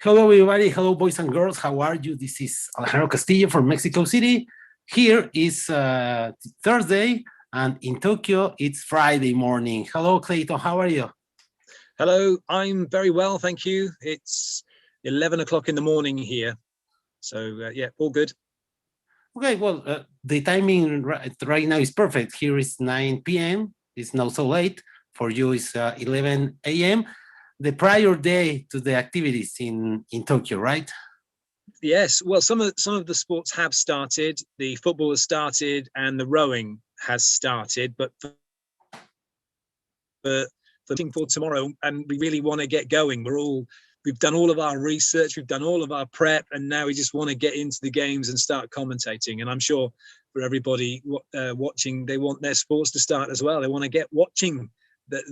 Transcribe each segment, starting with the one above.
Hello, everybody. Hello, boys and girls. How are you? This is Alejandro Castillo from Mexico City. Here is Thursday, and in Tokyo, it's Friday morning. Hello, Clayton. How are you? Hello, I'm very well, thank you. It's 11 o'clock in the morning here. So, yeah, all good. Okay, well, the timing right now is perfect. Here is 9 p.m. It's not so late. For you, it's 11 a.m. The prior day to the activities in Tokyo, right? Yes, well, some of the sports have started. The football has started and the rowing has started, but for tomorrow, and we really want to get going. We've done all of our research, we've done all of our prep, and now we just want to get into the games and start commentating. And I'm sure for everybody watching, they want their sports to start as well. They want to get watching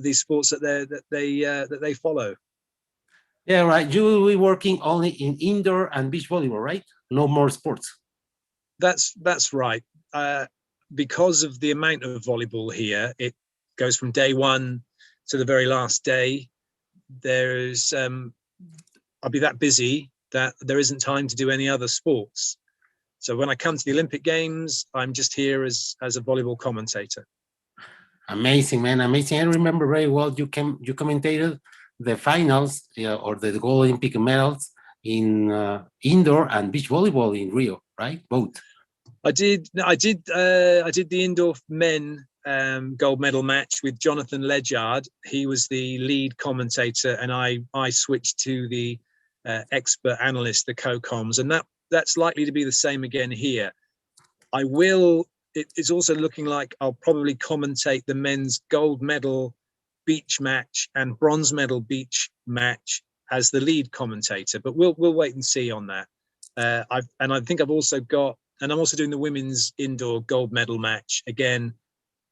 these sports that they follow. Yeah, right. You will be working only in indoor and beach volleyball, right? No more sports. That's right. Because of the amount of volleyball here, it goes from day one to the very last day. There's I'll be that busy that there isn't time to do any other sports. So when I come to the Olympic Games, I'm just here as a volleyball commentator. Amazing, man, amazing. I remember very well you commentated the finals or the Gold Olympic medals in indoor and beach volleyball in Rio, right? Both. I did the indoor men gold medal match with Jonathan Ledyard. He was the lead commentator, and I switched to the expert analyst, the co-coms, and that's likely to be the same again here. It's also looking like I'll probably commentate the men's gold medal beach match and bronze medal beach match as the lead commentator, but we'll wait and see on that. I think I'm also doing the women's indoor gold medal match again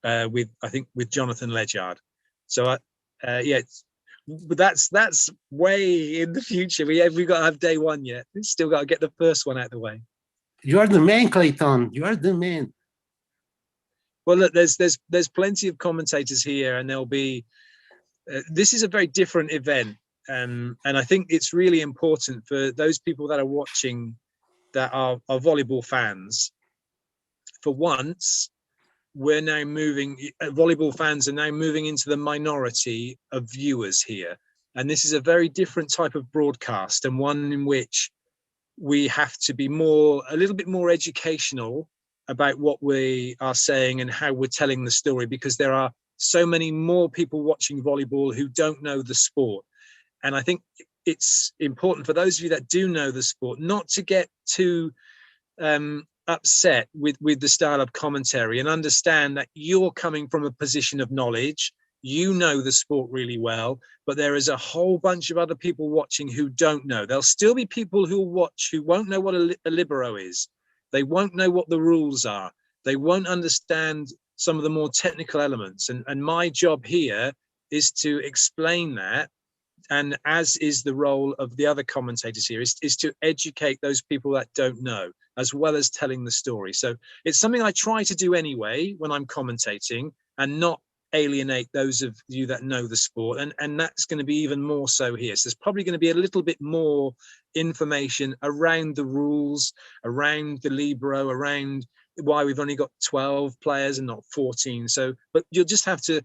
with Jonathan Ledyard. So but that's way in the future. We've got to have day one yet. We've still got to get the first one out of the way. You are the man, Clayton. You are the man. Well, look, there's plenty of commentators here, and there'll be. This is a very different event, and I think it's really important for those people that are watching that are volleyball fans. For once, we're now volleyball fans are now moving into the minority of viewers here. And this is a very different type of broadcast, and one in which we have to be a little bit more educational about what we are saying and how we're telling the story, because there are so many more people watching volleyball who don't know the sport. And I think it's important for those of you that do know the sport not to get too upset with the style of commentary, and understand that you're coming from a position of knowledge. You know the sport really well, but there is a whole bunch of other people watching who don't know. There'll still be people who watch who won't know what a libero is. They won't know what the rules are. They won't understand some of the more technical elements. And my job here is to explain that, and as is the role of the other commentators here, is to educate those people that don't know, as well as telling the story. So it's something I try to do anyway when I'm commentating, and not alienate those of you that know the sport. And that's going to be even more so here. So there's probably going to be a little bit more information around the rules, around the libero, around why we've only got 12 players and not 14. So, but you'll just have to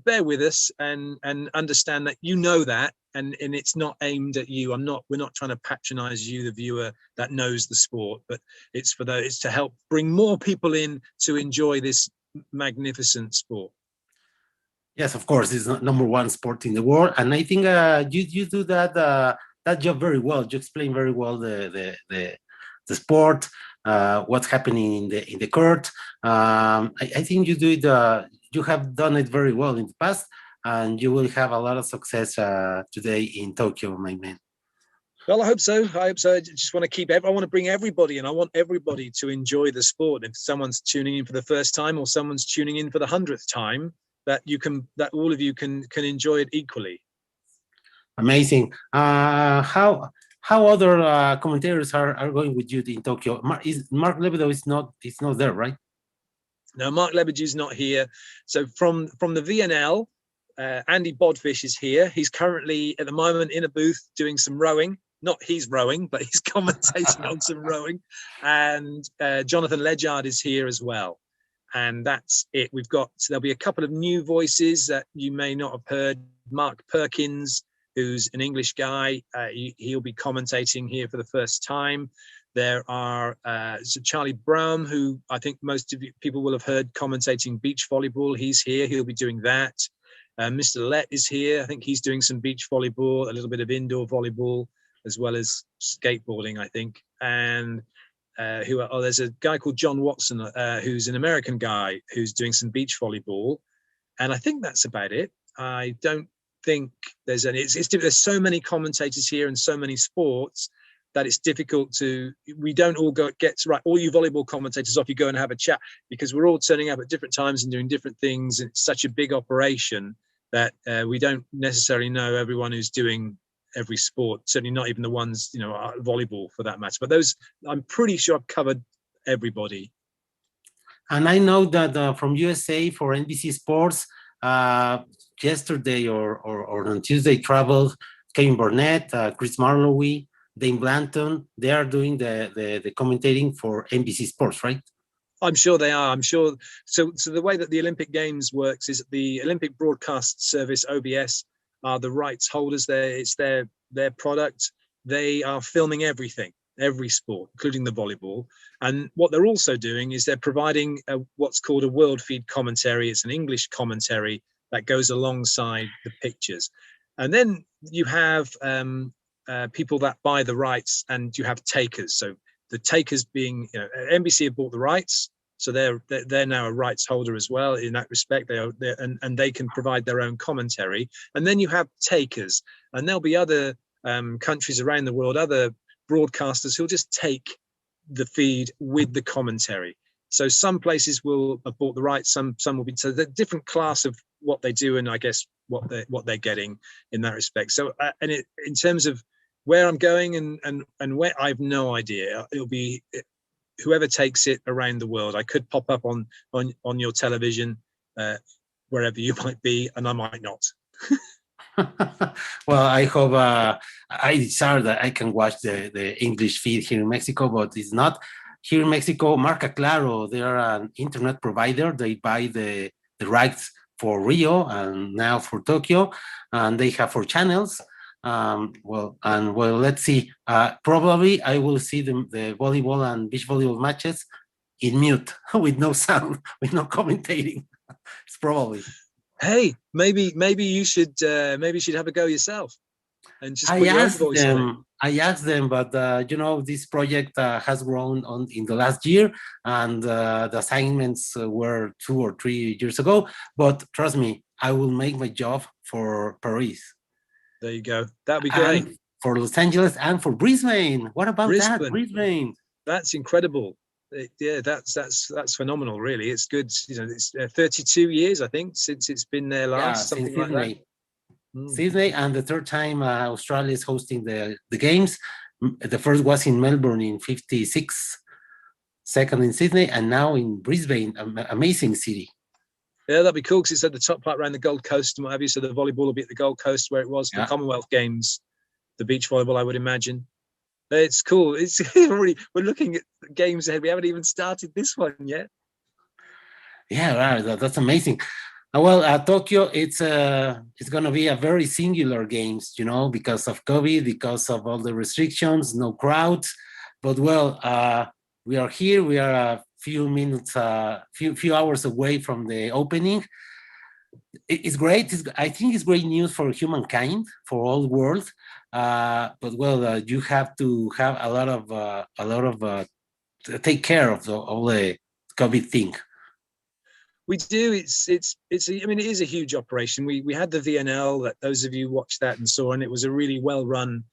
bear with us and understand that that, and it's not aimed at you. We're not trying to patronize you, the viewer that knows the sport, but it's to help bring more people in to enjoy this magnificent sport. Yes, of course, it's not number one sport in the world, and I think you do that job very well. You explain very well the sport, what's happening in the court. I think you do it. You have done it very well in the past, and you will have a lot of success today in Tokyo, my man. Well, I hope so. I just want to I want to bring everybody, and I want everybody to enjoy the sport. If someone's tuning in for the first time, or someone's tuning in for the 100th time, that all of you can enjoy it equally. Amazing. How other commentators are going with you in Tokyo? Mark Lebedeau is not there, right? No, Mark Lebedew's not here. So from the VNL, Andy Bodfish is here. He's currently at the moment in a booth doing some rowing. not he's rowing, but he's commentating on some rowing. And Jonathan Ledyard is here as well. And that's it. There'll be a couple of new voices that you may not have heard. Mark Perkins, who's an English guy, he'll be commentating here for the first time. There are Charlie Brown, who I think most of you people will have heard commentating beach volleyball. He's here. He'll be doing that. Mr. Lett is here. I think he's doing some beach volleyball, a little bit of indoor volleyball, as well as skateboarding, I think. And there's a guy called John Watson, who's an American guy who's doing some beach volleyball. And I think that's about it. I don't think there's any, there's so many commentators here and so many sports that it's difficult we don't all get right. All you volleyball commentators off, you go and have a chat, because we're all turning up at different times and doing different things. And it's such a big operation that we don't necessarily know everyone who's doing every sport, certainly not even the ones, volleyball for that matter. But those, I'm pretty sure I've covered everybody. And I know that from USA for NBC Sports, yesterday or on Tuesday traveled Kevin Burnett, Chris Marlowe, Dane Blanton. They are doing the commentating for NBC Sports, right? I'm sure they are. I'm sure. So the way that the Olympic Games works is the Olympic Broadcast Service, OBS, are the rights holders. It's their product. They are filming everything, every sport, including the volleyball. And what they're also doing is they're providing what's called a world feed commentary. It's an English commentary that goes alongside the pictures. And then you have people that buy the rights, and you have takers. So the takers being, NBC have bought the rights, so they're now a rights holder as well in that respect. And they can provide their own commentary. And then you have takers, and there'll be other countries around the world, other broadcasters who'll just take the feed with the commentary. So some places will have bought the rights, some will be. So the different class of what they do, and I guess what they're getting in that respect. So in terms of where I'm going and where, I have no idea. It'll be whoever takes it around the world. I could pop up on your television wherever you might be, and I might not. Well, I hope I desire that I can watch the English feed here in Mexico, but it's not. Here in Mexico, Marca Claro, they are an internet provider. They buy the rights for Rio and now for Tokyo, and they have 4 channels. Let's see. Probably I will see the volleyball and beach volleyball matches in mute with no sound, with no commentating. It's probably. Hey, maybe you should have a go yourself and just put your own voice on it. I asked them, but this project has grown in the last year, and the assignments were 2 or 3 years ago. But trust me, I will make my job for Paris. There you go. That'd be great. And for Los Angeles and for Brisbane. What about that? Brisbane. That's incredible. Yeah, that's phenomenal. Really, it's good. It's 32 years, I think, since it's been there last. Something like that. Sydney, and the third time Australia is hosting the games. The first was in Melbourne in '56, second in Sydney, and now in Brisbane. Amazing city. Yeah, that'd be cool because it's at the top part around the Gold Coast and what have you. So the volleyball will be at the Gold Coast where it was for the Commonwealth Games, the beach volleyball, I would imagine. It's cool. We're looking at games ahead. We haven't even started this one yet. Yeah, right. That's amazing. Tokyo, it's going to be a very singular games, because of COVID, because of all the restrictions, no crowds. But we are here. We are a few minutes, few hours away from the opening. It's great. I think it's great news for humankind, for all the world. But you have to have a lot of take care of all the COVID thing. We do. It's. I mean, it is a huge operation. We had the VNL that those of you watched that and saw, and it was a really well run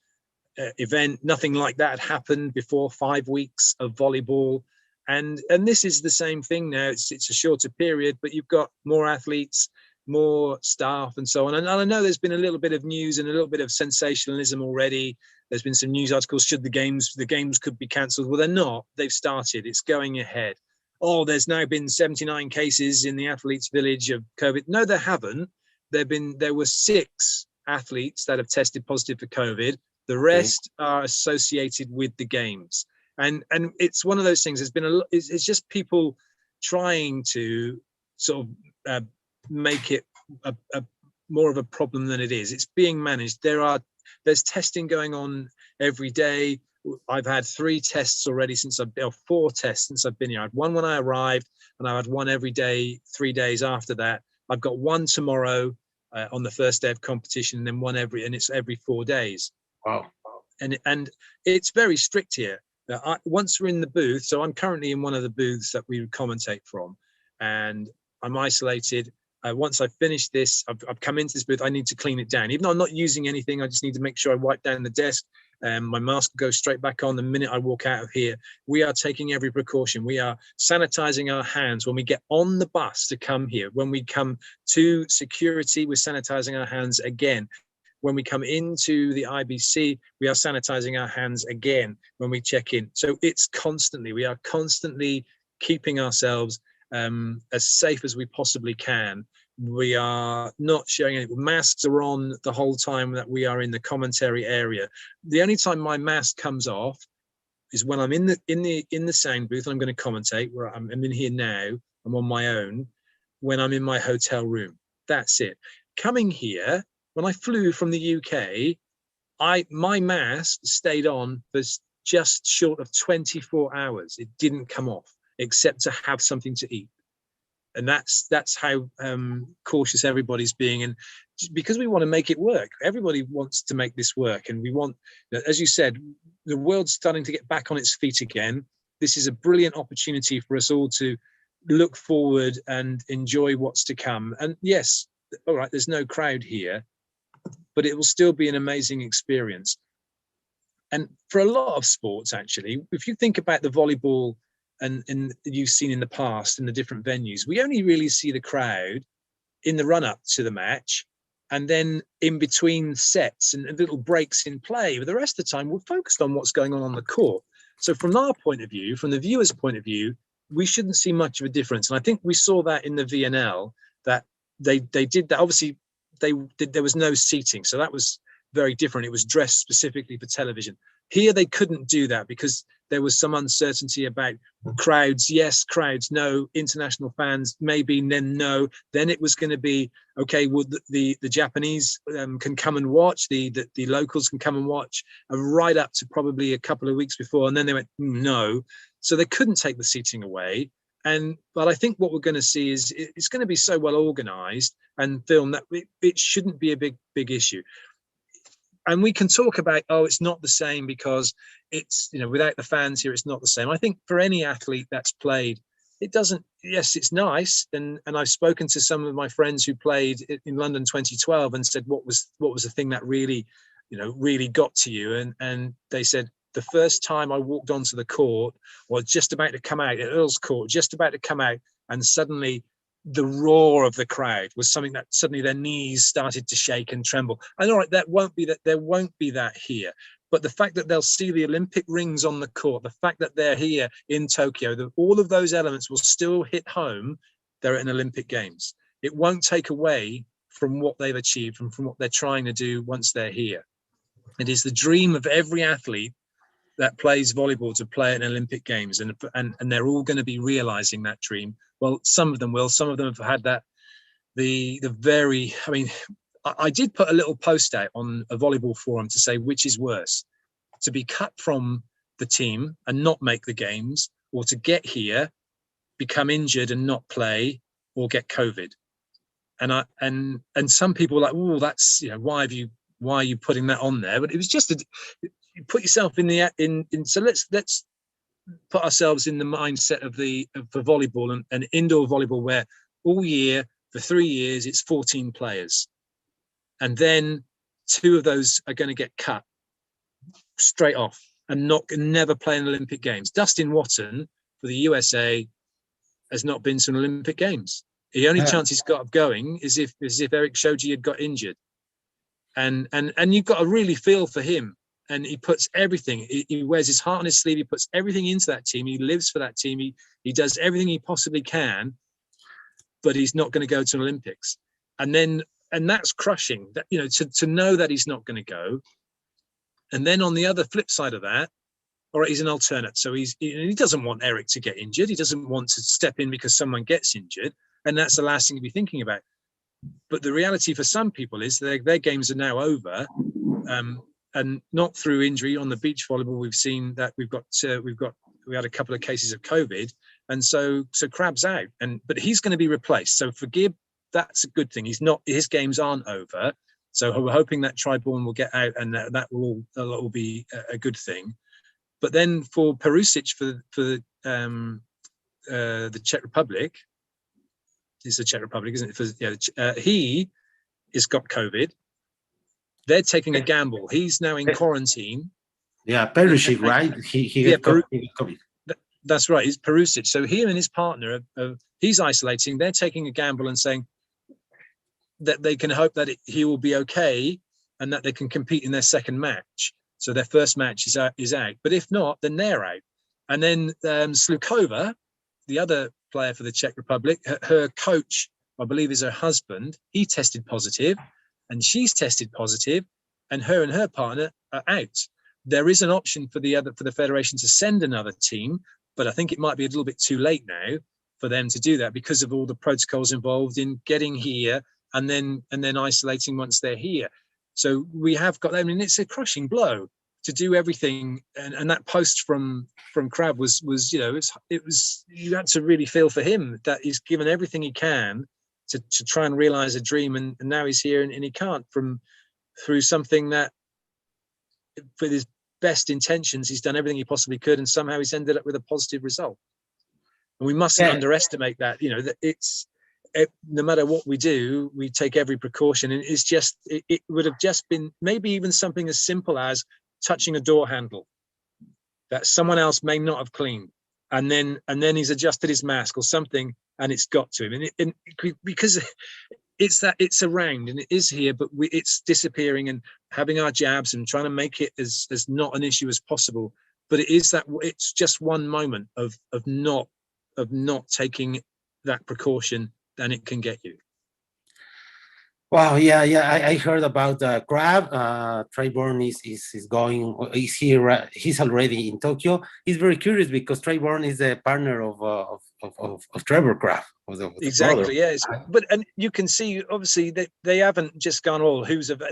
event. Nothing like that had happened before. 5 weeks of volleyball, and this is the same thing now. It's a shorter period, but you've got more athletes, more staff, and so on. And I know there's been a little bit of news and a little bit of sensationalism already. There's been some news articles. Should the games could be cancelled? Well, they're not. They've started. It's going ahead. Oh, there's now been 79 cases in the athletes' village of COVID. No, there haven't. There were 6 athletes that have tested positive for COVID. The rest are associated with the games. And it's one of those things. There's been it's just people trying to sort of make it a more of a problem than it is. It's being managed. There's testing going on every day. I've had 3 tests already since I've been, 4 tests since I've been here. I had one when I arrived, and I had one every day, 3 days after that. I've got one tomorrow on the first day of competition, and then one and it's every 4 days. Wow. And it's very strict here. Once we're in the booth, so I'm currently in one of the booths that we commentate from, and I'm isolated. Once I've finished this, I've come into this booth, I need to clean it down. Even though I'm not using anything, I just need to make sure I wipe down the desk. My mask goes straight back on the minute I walk out of here. We are taking every precaution. We are sanitizing our hands when we get on the bus to come here. When we come to security, we're sanitizing our hands again. When we come into the IBC, we are sanitizing our hands again when we check in. So we are constantly keeping ourselves as safe as we possibly can. We are not sharing any masks are on the whole time that we are in the commentary area. The only time my mask comes off is when I'm in the sound booth and I'm going to commentate, where I'm in here now. I'm on my own when I'm in my hotel room. That's it. Coming here, when I flew from the UK, my mask stayed on for just short of 24 hours. It didn't come off, except to have something to eat. And that's how cautious everybody's being. And because we want to make it work, everybody wants to make this work. And we want, as you said, the world's starting to get back on its feet again. This is a brilliant opportunity for us all to look forward and enjoy what's to come. And yes, all right, there's no crowd here, but it will still be an amazing experience. And for a lot of sports, actually, if you think about the volleyball and you've seen in the past in the different venues, we only really see the crowd in the run up to the match and then in between sets and little breaks in play. But the rest of the time, we're focused on what's going on the court. So from our point of view, from the viewer's point of view, we shouldn't see much of a difference. And I think we saw that in the VNL, that they did that. Obviously, there was no seating, so that was very different. It was dressed specifically for television. Here they couldn't do that because there was some uncertainty about crowds, yes, crowds, no, international fans, maybe, then no. Then it was going to be, okay, well, the Japanese can come and watch, the locals can come and watch, right up to probably a couple of weeks before. And then they went, no. So they couldn't take the seating away. But I think what we're going to see is it's going to be so well organized and filmed that it shouldn't be a big issue. And we can talk about, oh, it's not the same because it's, without the fans here, it's not the same. I think for any athlete that's played, it doesn't, yes, it's nice. And I've spoken to some of my friends who played in London 2012 and said, what was the thing that really, really got to you? And they said, the first time I walked onto the court, or just about to come out at Earl's Court, just about to come out, and suddenly the roar of the crowd was something that suddenly their knees started to shake and tremble. And all right, there won't be that here. But the fact that they'll see the Olympic rings on the court, the fact that they're here in Tokyo, all of those elements will still hit home. They're at an Olympic Games. It won't take away from what they've achieved and from what they're trying to do once they're here. It is the dream of every athlete that plays volleyball to play at an Olympic Games, and they're all going to be realizing that dream. Well, some of them will. Some of them have had that. I did put a little post out on a volleyball forum to say which is worse, to be cut from the team and not make the games, or to get here, become injured and not play, or get COVID. And some people were like, oh, that's, why are you putting that on there? But it was just you put yourself in so let's put ourselves in the mindset for volleyball and indoor volleyball, where all year for 3 years it's 14 players, and then 2 of those are going to get cut straight off and never play in Olympic Games. Dustin Watton for the USA has not been to an Olympic Games. The only chance he's got of going is if Eric Shoji had got injured, and you've got to really feel for him. And he puts everything, he wears his heart on his sleeve, he puts everything into that team, he lives for that team, he does everything he possibly can, but he's not going to go to an Olympics. And that's crushing, that, to know that he's not going to go. And then on the other flip side of that, all right, he's an alternate. So he doesn't want Eric to get injured. He doesn't want to step in because someone gets injured. And that's the last thing to be thinking about. But the reality for some people is their games are now over. And not through injury. On the beach volleyball, we've seen that we had a couple of cases of COVID. And so Crab's out. But he's going to be replaced. So for Gibb, that's a good thing. His games aren't over. So we're hoping that Triborn will get out, and that will be a good thing. But then for Perusic, for the Czech Republic, it's the Czech Republic, isn't it? He has got COVID. They're taking a gamble. He's now in quarantine. Yeah, Perusic, right? He got COVID. That's right. He's Perusic. So he and his partner, he's isolating. They're taking a gamble and saying that they can hope that he will be okay and that they can compete in their second match. So their first match is out. But if not, then they're out. And then Slukova, the other player for the Czech Republic, her coach, I believe, is her husband. He tested positive, and she's tested positive, and her partner are out. There is an option for the federation to send another team, but I think it might be a little bit too late now for them to do that because of all the protocols involved in getting here and then isolating once they're here. So we have got, I mean, it's a crushing blow to do everything. And that post from Crab was, it was, you had to really feel for him that he's given everything he can to try and realize a dream. And now he's here and he can't through something that with his best intentions, he's done everything he possibly could. And somehow he's ended up with a positive result. And we mustn't underestimate that, that no matter what we do, we take every precaution. And it would have just been maybe even something as simple as touching a door handle that someone else may not have cleaned. And then he's adjusted his mask or something and it's got to him. And because it's around and it is here, but it's disappearing and having our jabs and trying to make it as not an issue as possible. But it's just one moment of not taking that precaution, then it can get you. Wow, yeah, I heard about Crab. Triborn is here. He's already in Tokyo. He's very curious because Triborn is a partner of Trevor Crab. Exactly, yes. And you can see, obviously, they haven't just gone,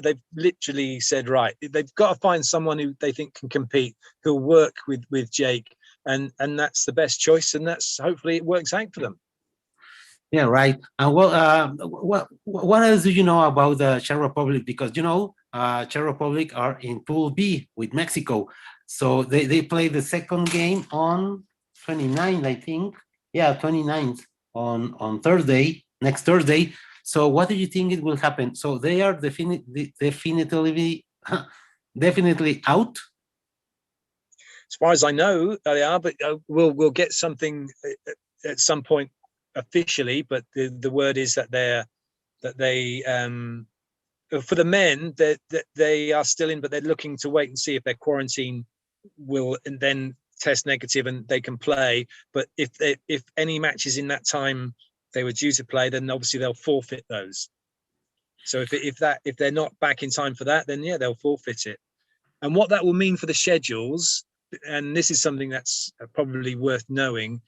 they've literally said, right, they've got to find someone who they think can compete, who'll work with Jake, and that's the best choice, and that's hopefully it works out for them. Yeah, right. And what else do you know about the Czech Republic? Because Czech Republic are in Pool B with Mexico, so they play the second game on 29th, I think. Yeah, 29th on Thursday, next Thursday. So what do you think it will happen? So they are definitely out. As far as I know, they are, but we'll get something at some point officially. But the word is that they for the men that they are still in, but they're looking to wait and see if their quarantine will and then test negative and they can play. But if any matches in that time they were due to play, then obviously they'll forfeit those. So if they're not back in time for that, then yeah, they'll forfeit it. And what that will mean for the schedules, and this is something that's probably worth knowing,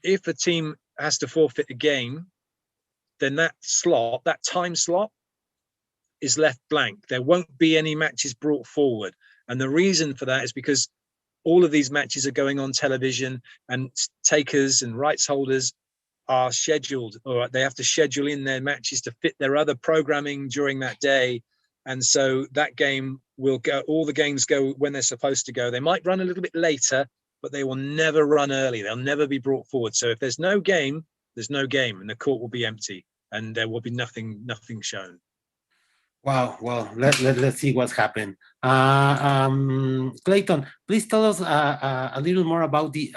if a team has to forfeit a game, then that time slot is left blank. There won't be any matches brought forward. And the reason for that is because all of these matches are going on television and takers and rights holders are scheduled, or they have to schedule in their matches to fit their other programming during that day. And so that game will go, all the games go when they're supposed to go. They might run a little bit later, but they will never run early. They'll never be brought forward. So if there's no game, there's no game, and the court will be empty, and there will be nothing shown. Wow. Well, let's see what's happened. Clayton, please tell us a little more about the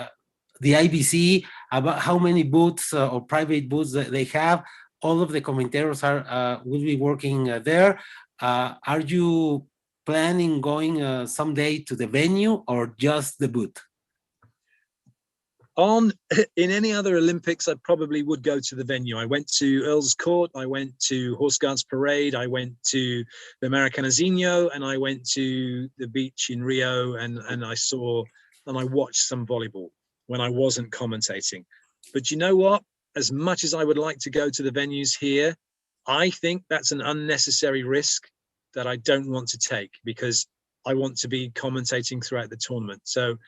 IBC, about how many booths or private booths that they have. All of the commentators will be working there. Are you planning going someday to the venue or just the booth? In any other Olympics, I probably would go to the venue. I went to Earl's Court, I went to Horse Guards Parade, I went to the Maracanazinho, and I went to the beach in Rio, and I watched some volleyball when I wasn't commentating. But you know what? As much as I would like to go to the venues here, I think that's an unnecessary risk that I don't want to take, because I want to be commentating throughout the tournament. So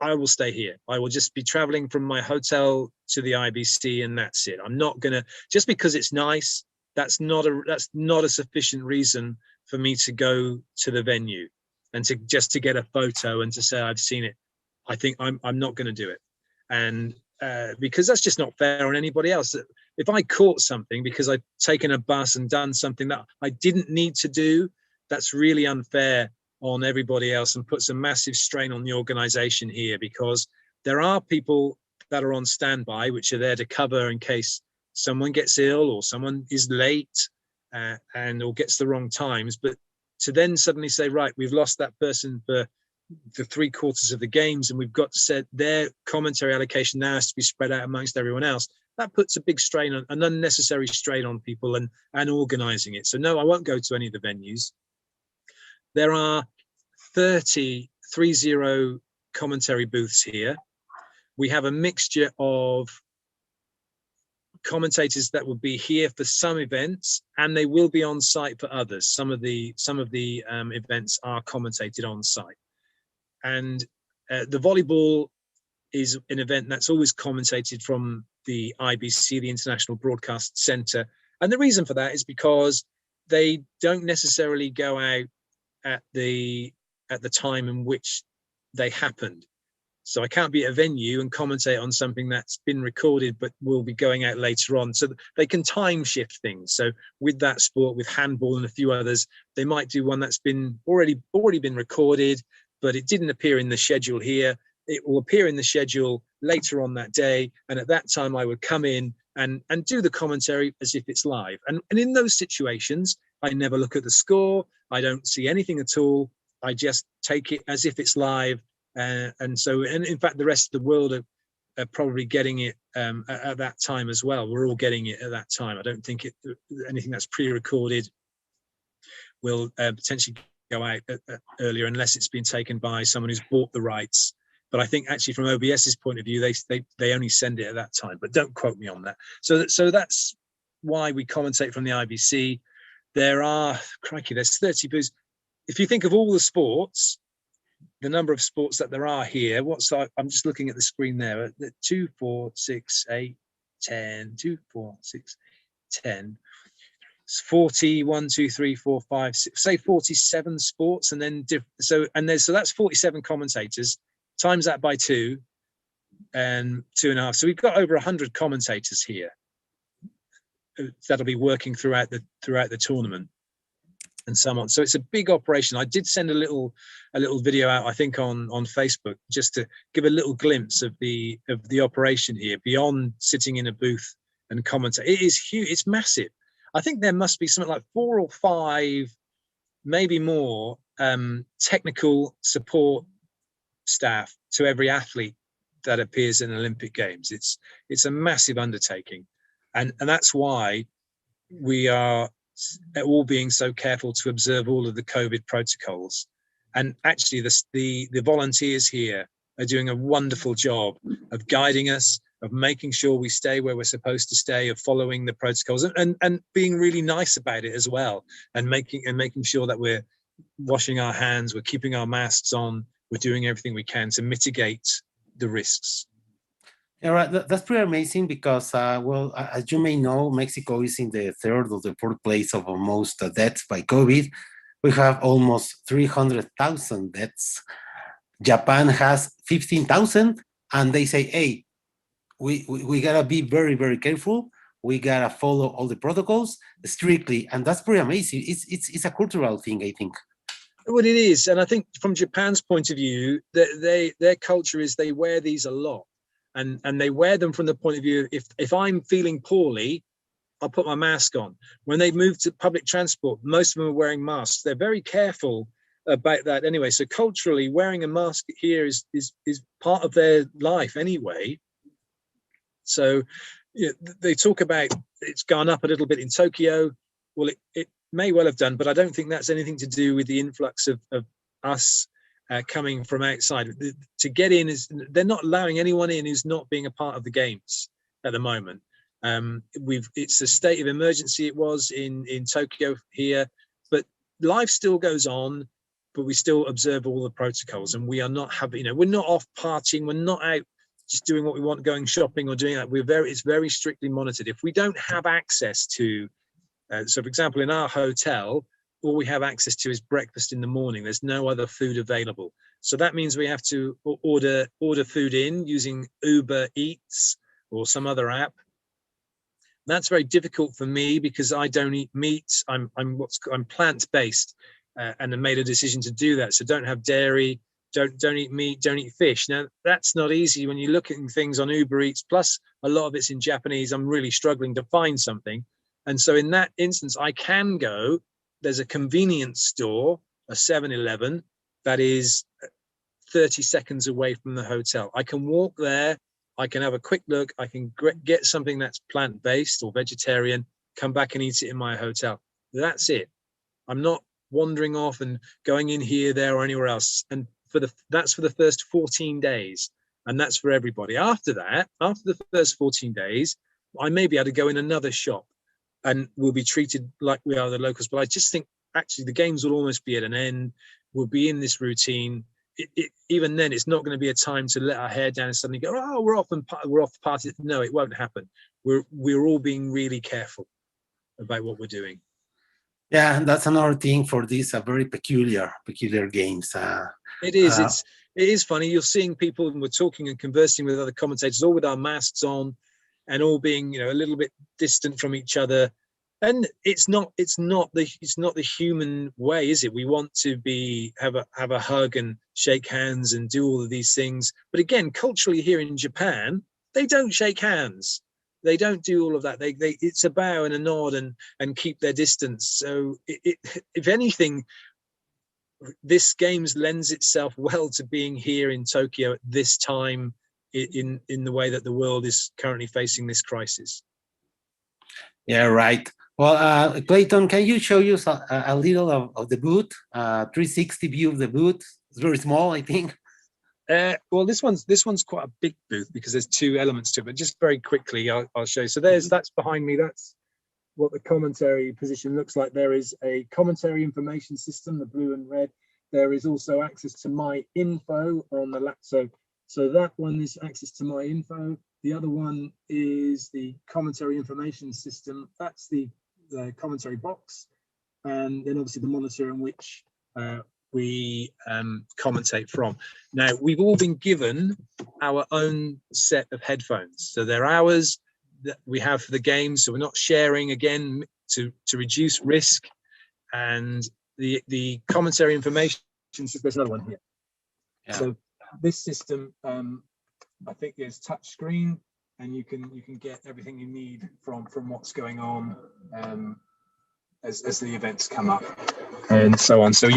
I will stay here. I will just be traveling from my hotel to the IBC, and that's it. I'm not gonna, just because it's nice, that's not a sufficient reason for me to go to the venue and to just to get a photo and to say I've seen it. I think I'm not going to do it, and because that's just not fair on anybody else. If I caught something because I'd taken a bus and done something that I didn't need to do, that's really unfair on everybody else and puts a massive strain on the organization here, because there are people that are on standby, which are there to cover in case someone gets ill or someone is late and or gets the wrong times. But to then suddenly say, right, we've lost that person for the 3/4 of the games, and we've got to set their commentary allocation now has to be spread out amongst everyone else. That puts a big strain on, an unnecessary strain on people and organizing it. So no, I won't go to any of the venues. There are 30 commentary booths here. We have a mixture of commentators that will be here for some events, and they will be on site for others. Some of the events are commentated on site. And the volleyball is an event that's always commentated from the IBC, the International Broadcast Centre. And the reason for that is because they don't necessarily go out at the time in which they happened. So I can't be at a venue and commentate on something that's been recorded but will be going out later on. So they can time shift things. So with that sport, with handball and a few others, they might do one that's been already been recorded, but it didn't appear in the schedule here. It will appear in the schedule later on that day. And at that time, I would come in and do the commentary as if it's live. And in those situations, I never look at the score. I don't see anything at all. I just take it as if it's live. And in fact, the rest of the world are probably getting it at that time as well. We're all getting it at that time. I don't think anything that's pre-recorded will potentially go out earlier unless it's been taken by someone who's bought the rights. But I think actually from OBS's point of view, they only send it at that time. But don't quote me on that. So that's why we commentate from the IBC. There's 30 booths. If you think of all the sports, the number of sports that there are here, I'm just looking at the screen there. 2, 4, 6, 8, 10, 2, 4, 6, 10. It's 40, 1, 2, 3, 4, 5, 6, say 47 sports, and then so that's 47 commentators. Times that by 2 and 2.5. So we've got over 100 commentators here that'll be working throughout the tournament and so on. So it's a big operation. I did send a little video out, I think, on Facebook, just to give a little glimpse of the operation here beyond sitting in a booth and commentate. It is huge. It's massive. I think there must be something like 4 or 5, maybe more, technical support staff to every athlete that appears in Olympic Games. It's a massive undertaking, and that's why we are all being so careful to observe all of the COVID protocols. And actually, the volunteers here are doing a wonderful job of guiding us, of making sure we stay where we're supposed to stay, of following the protocols, and being really nice about it as well, and making sure that we're washing our hands, we're keeping our masks on, we're doing everything we can to mitigate the risks. Yeah, right. That's pretty amazing because, as you may know, Mexico is in the 3rd or the 4th place of most deaths by COVID. We have almost 300,000 deaths. Japan has 15,000, and they say, hey, we gotta be very, very careful. We gotta follow all the protocols strictly, and that's pretty amazing. It's a cultural thing, I think. Well, it is, and I think from Japan's point of view, their culture is they wear these a lot, and they wear them from the point of view, if I'm feeling poorly, I'll put my mask on. When they move to public transport, most of them are wearing masks. They're very careful about that anyway. So culturally, wearing a mask here is part of their life anyway. So they talk about it's gone up a little bit in Tokyo. Well, it may well have done, but I don't think that's anything to do with the influx of us coming from outside. To get in they're not allowing anyone in who's not being a part of the games at the moment. It's a state of emergency. It was in Tokyo here, but life still goes on. But we still observe all the protocols, and we are not having, we're not off partying. We're not out just doing what we want, going shopping or doing that. It's very strictly monitored. If we don't have access to, so for example, in our hotel, all we have access to is breakfast in the morning. There's no other food available. So that means we have to order food in using Uber Eats or some other app. That's very difficult for me because I don't eat meat. I'm plant-based, and I made a decision to do that. So don't have dairy, don't eat meat, don't eat fish. Now that's not easy when you're looking at things on Uber Eats. Plus a lot of it's in Japanese. I'm really struggling to find something. And so in that instance, I can go. There's a convenience store, a 7-Eleven, that is 30 seconds away from the hotel. I can walk there. I can have a quick look. I can get something that's plant-based or vegetarian, come back and eat it in my hotel. That's it. I'm not wandering off and going in here, there, or anywhere else. And that's for the first 14 days. And that's for everybody. After that, after the first 14 days, I may be able to go in another shop and we'll be treated like we are the locals. But I just think actually the games will almost be at an end. We'll be in this routine. Even then, it's not going to be a time to let our hair down and suddenly go, oh, we're off the party. No, it won't happen. We're all being really careful about what we're doing. Yeah, that's another thing for these very peculiar games. It is. It is funny. You're seeing people, and we're talking and conversing with other commentators, all with our masks on, and all being, a little bit distant from each other. And it's not the human way, is it? We want to have a hug and shake hands and do all of these things. But again, culturally here in Japan, they don't shake hands. They don't do all of that. It's a bow and a nod and keep their distance. So if anything, this games lends itself well to being here in Tokyo at this time in the way that the world is currently facing this crisis. Yeah, right. Well, Clayton, can you show us a little of the booth, 360 view of the booth? It's very small, I think. Well, this one's quite a big booth because there's two elements to it. But just very quickly, I'll show you. So that's behind me. That's what the commentary position looks like. There is a commentary information system, the blue and red. There is also access to my info on the left. So that one is access to my info. The other one is the commentary information system. That's the commentary box, and then obviously the monitor in which we commentate from. Now, we've all been given our own set of headphones. So they're ours that we have for the game. So we're not sharing, again, to reduce risk. And the commentary information, there's another one here. Yeah. So this system, I think there's touch screen, and you can get everything you need from what's going on as the events come up and so on. So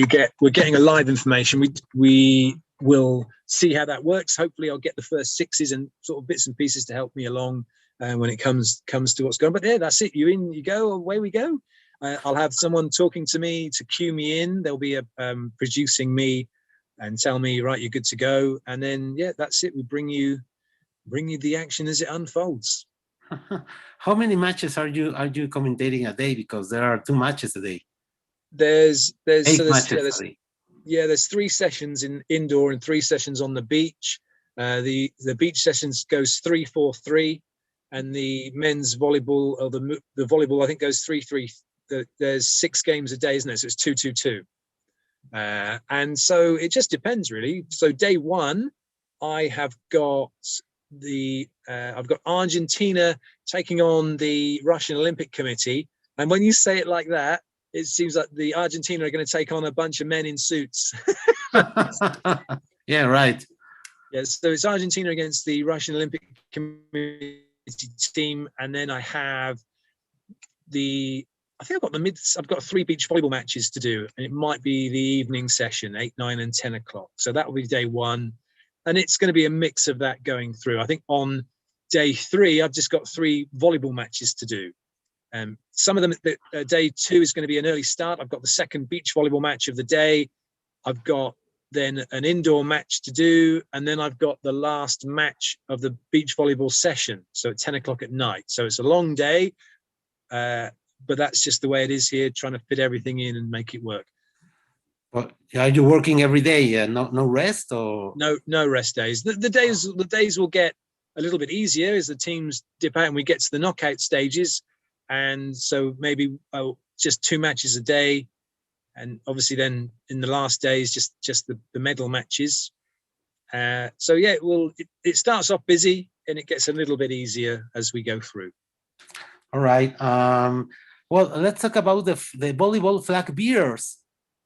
we're getting a live information. We will see how that works. Hopefully I'll get the first sixes and sort of bits and pieces to help me along when it comes to what's going on. But yeah, that's it. You in, you go, away we go. I'll have someone talking to me to cue me in. There'll be a producing me and tell me, right, you're good to go. And then, yeah, that's it. We bring you the action as it unfolds. How many matches are you commentating a day? Because there are 2 matches a day. There's 8 matches a day. Yeah, there's 3 sessions in indoor and 3 sessions on the beach. The beach sessions goes 3-4-3, and the men's volleyball, or the volleyball, I think, goes 3-3. There's 6 games a day, isn't it? So it's 2-2-2. And so it just depends, really. So day 1, I have got I've got Argentina taking on the Russian Olympic Committee. And when you say it like that, it seems like the Argentina are going to take on a bunch of men in suits. Yeah, right. Yeah, so it's Argentina against the Russian Olympic Committee team. And then I have I think I've got 3 beach volleyball matches to do, and it might be the evening session, 8, 9, and 10 o'clock. So that will be day 1, and it's going to be a mix of that going through. I think on day 3, I've just got 3 volleyball matches to do. Some of them, day 2 is going to be an early start. I've got the second beach volleyball match of the day. I've got then an indoor match to do, and then I've got the last match of the beach volleyball session, so at 10 o'clock at night. So it's a long day, but that's just the way it is here, trying to fit everything in and make it work. Well, are you working every day? No rest, or no rest days. The days will get a little bit easier as the teams dip out and we get to the knockout stages, and so maybe just 2 matches a day. And obviously then in the last days, just the medal matches. So yeah, it starts off busy and it gets a little bit easier as we go through. All right. Well, let's talk about the volleyball flag bearers.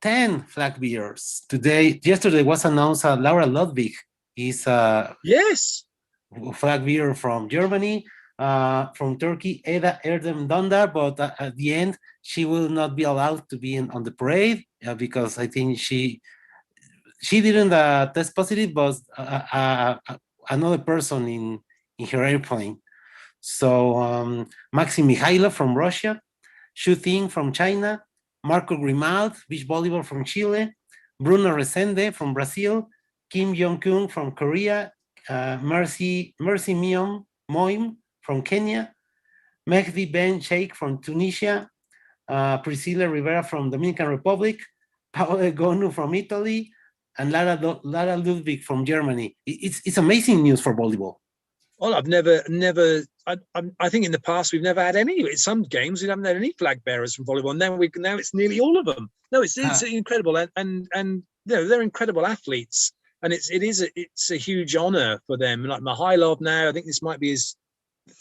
10 flag bearers. Yesterday was announced Laura Ludwig is yes, flag bearer from Germany. From Turkey, Eda Erdem Dondar, but at the end, she will not be allowed to be on the parade because I think she didn't test positive, but another person in her airplane. So Maxim Mikhailov from Russia, Xu Ting from China, Marco Grimald, beach volleyball from Chile, Bruno Resende from Brazil, Kim Jong-kun from Korea, Mercy Moim from Kenya, Mehdi Ben Sheikh from Tunisia, Priscilla Rivera from Dominican Republic, Paola Gonu from Italy, and Lara Ludwig from Germany. It's amazing news for volleyball. Well, I think in the past we've never had any. In some games we haven't had any flag bearers from volleyball. Now it's nearly all of them. No, it's incredible, and they're incredible athletes, and it's a huge honor for them. Like Mihailov now, I think this might be his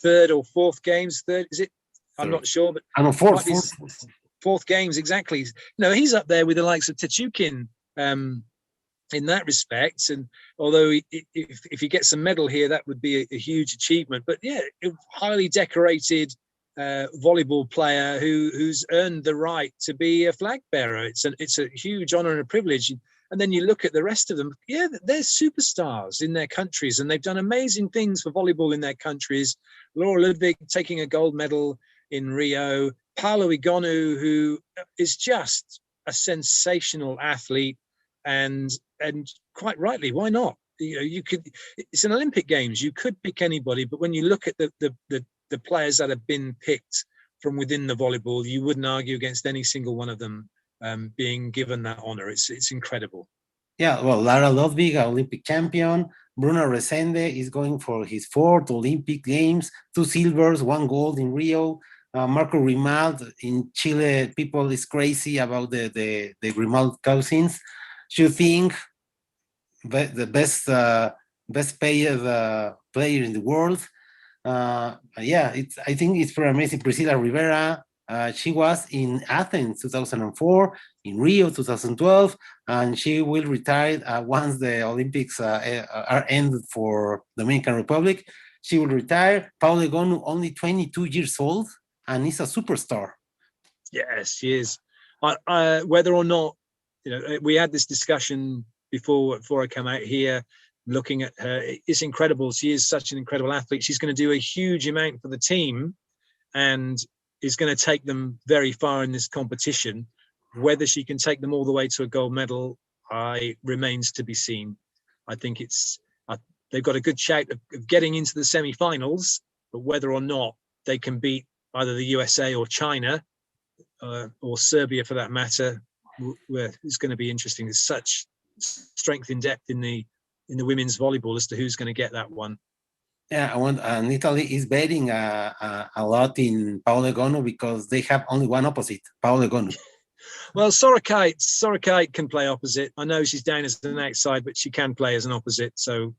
3rd or 4th games. Third, is it? I'm not sure, but I know fourth games exactly. No, he's up there with the likes of Tachukin in that respect. And although if he gets a medal here, that would be a huge achievement. But yeah, a highly decorated volleyball player who's earned the right to be a flag bearer. It's a huge honor and a privilege. And then you look at the rest of them. Yeah, they're superstars in their countries, and they've done amazing things for volleyball in their countries. Laura Ludwig taking a gold medal in Rio. Paolo Igonu, who is just a sensational athlete, and quite rightly, why not? It's an Olympic Games. You could pick anybody, but when you look at the players that have been picked from within the volleyball, you wouldn't argue against any single one of them being given that honor. It's incredible. Yeah, well, Lara Ludwig, Olympic champion. Bruno Resende is going for his 4th Olympic Games, 2 silvers, 1 gold in Rio. Marco Grimald in Chile, people is crazy about the Grimald cousins. You think the best paid player in the world? Yeah, I think it's pretty amazing. Priscilla Rivera. She was in Athens 2004, in Rio 2012, and she will retire once the Olympics are ended for Dominican Republic. She will retire. Paola Gonu, only 22 years old, and is a superstar. Yes, she is. Whether or not, we had this discussion before I came out here, looking at her. It's incredible. She is such an incredible athlete. She's going to do a huge amount for the team, and is going to take them very far in this competition. Whether she can take them all the way to a gold medal, remains to be seen. I think they've got a good shout of getting into the semi-finals, but whether or not they can beat either the USA or China or Serbia for that matter, it's going to be interesting. There's such strength in depth in the women's volleyball as to who's going to get that one. Yeah, and Italy is betting a lot in Paola Gonu because they have only one opposite, Paola Gonu. Well, Sorokite can play opposite. I know she's down as an outside, but she can play as an opposite. So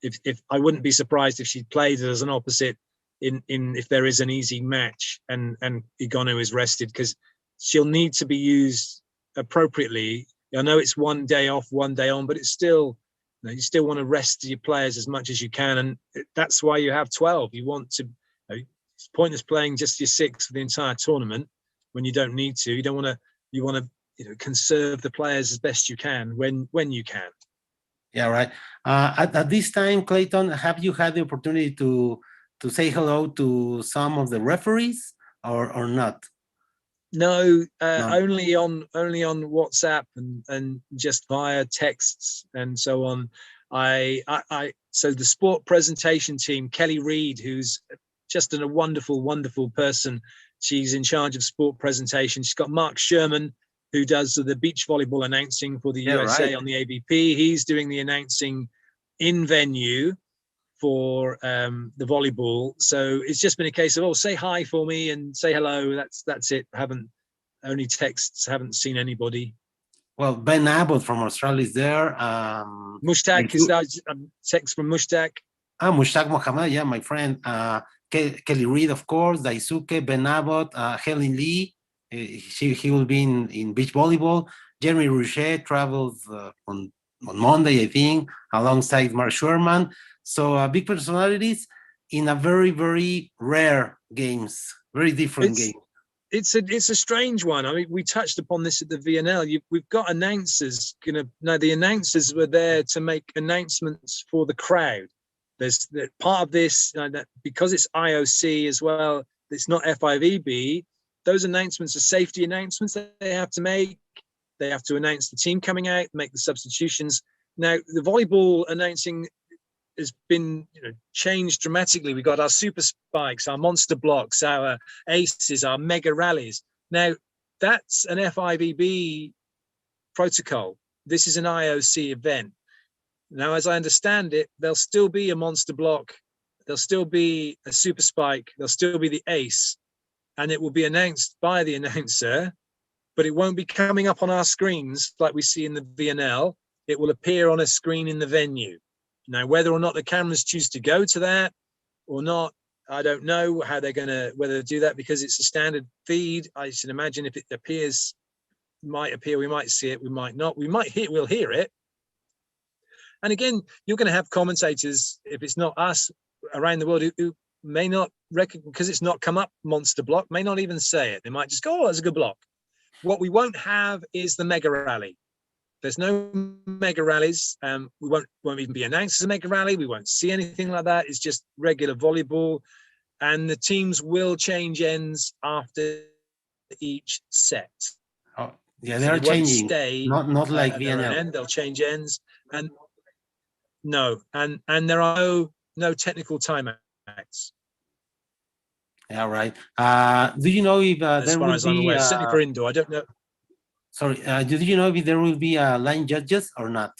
if I wouldn't be surprised if she played as an opposite if there is an easy match and Igonu is rested, because she'll need to be used appropriately. I know it's 1 day off, 1 day on, but it's still, you still want to rest your players as much as you can, and that's why you have 12. You want to. It's pointless playing just your 6 for the entire tournament when you don't need to. You want to conserve the players as best you can when you can. Yeah, right. At this time, Clayton, have you had the opportunity to say hello to some of the referees or not? No, No. only on WhatsApp and just via texts and so on. So the sport presentation team, Kelly Reed, who's just a wonderful person. She's in charge of sport presentation. She's got Mark Sherman, who does the beach volleyball announcing for the USA on the ABP. He's doing the announcing in venue for the volleyball. So it's just been a case of, say hi for me and say hello. That's it. Only texts, haven't seen anybody. Well, Ben Abbott from Australia is there. Mushtaq is text from Mushtaq. Mushtaq Mohammed, yeah, my friend. Kelly Reed, of course, Daisuke, Ben Abbott, Helen Lee. He will be in beach volleyball. Jeremy Rouchet travels on Monday, I think, alongside Mark Sherman. So big personalities in a very, very rare games, very different games. It's a strange one. I mean, we touched upon this at the VNL. We've got announcers. The announcers were there to make announcements for the crowd. There's part of this that because it's IOC as well. It's not FIVB. Those announcements are safety announcements that they have to make. They have to announce the team coming out, make the substitutions. Now, the volleyball announcing has been changed dramatically. We got our super spikes, our monster blocks, our aces, our mega rallies. Now, that's an FIVB protocol. This is an IOC event. Now, as I understand it, there'll still be a monster block, there'll still be a super spike, there'll still be the ace, and it will be announced by the announcer, but it won't be coming up on our screens like we see in the VNL. It will appear on a screen in the venue. Now, whether or not the cameras choose to go to that or not, I don't know how they're going to, whether to do that because it's a standard feed. I should imagine if it appears, might appear, we might see it, we might not. We'll hear it. And again, you're going to have commentators, if it's not us around the world, who may not recognize, because it's not come up monster block, may not even say it. They might just go, oh, that's a good block. What we won't have is the mega rally. There's no mega rallies. We won't even be announced as a mega rally. We won't see anything like that. It's just regular volleyball. And the teams will change ends after each set. Oh, yeah, they're changing. Not like VNL. They'll change ends. And no, and there are no technical timeouts. Yeah, right. Do you know if as there far will as I'm be, aware, certainly for indoor, I don't know. Sorry, do you know if there will be line judges or not?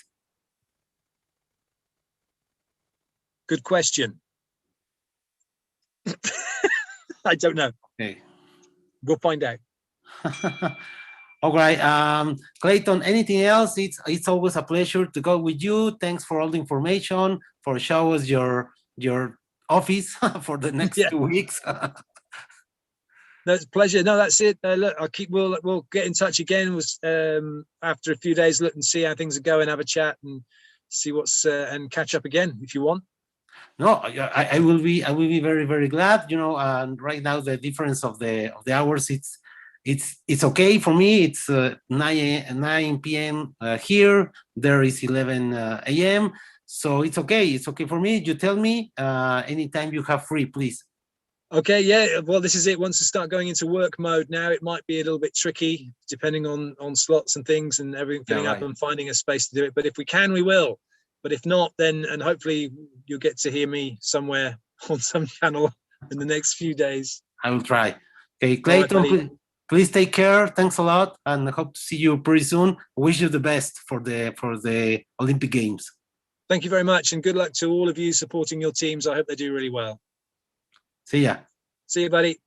Good question. I don't know. Okay. We'll find out. All right, Clayton, anything else? It's always a pleasure to go with you. Thanks for all the information, for showing us your office for the next 2 weeks. No, it's a pleasure. No, that's it. Look, we'll get in touch again after a few days, look and see how things are going, have a chat and see and catch up again if you want. No, I will be very, very glad. And right now the difference of the hours, it's okay for me. It's 9 p.m. Here. There is 11 a.m. So it's okay. It's okay for me. You tell me anytime you have free, please. Okay, yeah. Well, this is it. Once I start going into work mode now, it might be a little bit tricky depending on slots and things and everything filling up and finding a space to do it. But if we can, we will. But if not, then, and hopefully you'll get to hear me somewhere on some channel in the next few days. I will try. Okay, Clayton, right, please take care. Thanks a lot, and I hope to see you pretty soon. Wish you the best for the Olympic Games. Thank you very much, and good luck to all of you supporting your teams. I hope they do really well. See ya. See you, buddy.